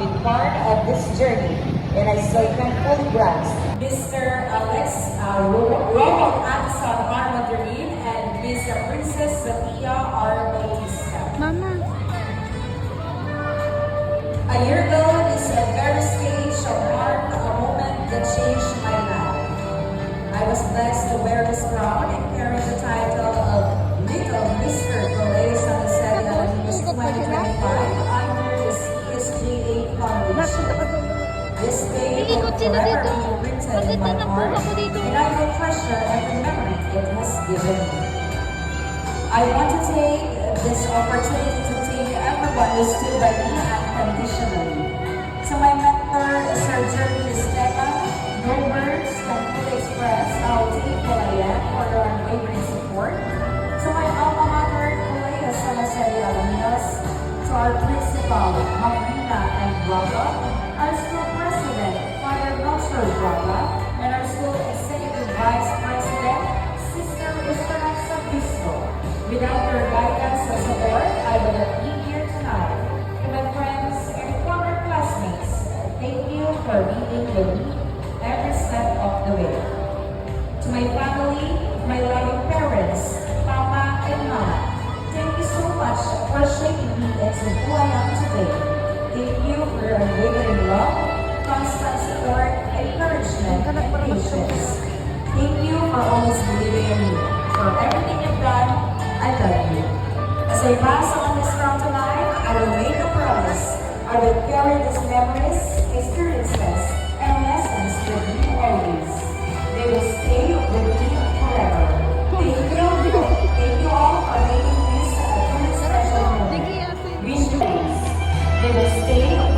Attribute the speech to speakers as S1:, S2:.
S1: be part of this journey, and I so thankfully blessed.
S2: Mr. Alex Ronald Anderson R. Madrid and Miss Princess Sophia R. Bautista.
S3: Mama.
S2: A year ago, this very stage marked a moment that changed my life. I was blessed to wear this crown and carry the title of Little Mr. Colegio San Celia Miss 2025 under the CSGA Foundation. This day will forever be written in my heart, and I will treasure every memory it has given me. I want to take this opportunity to thank everyone who stood by me unconditionally. To my mentor, Sir Jeremy Esteban, no words can fully express how thankful I am for your unwavering support. To my alma mater, Colegio San Celia Alaminos, to our principal, Marina and Braga, our school president, Father Melchor Braga, and our school executive vice president, Sister Esperanza Bispo. Without your guidance and support, I would not be here tonight. To my friends and former classmates, thank you for being with me every step of the way. To my family, my loving parents, Papa and Mama, thank you so much for shaping me into who I am today. Thank you for your unwavering love, constant support, encouragement, and patience. Thank you for always believing in me. For everything you've done, I love you. As I pass on this crown tonight, I will make a promise. I will carry these memories, experiences, and lessons with me always. They will stay with me forever. Thank you. Thank you all for making this a truly special moment. Wish you peace. They will stay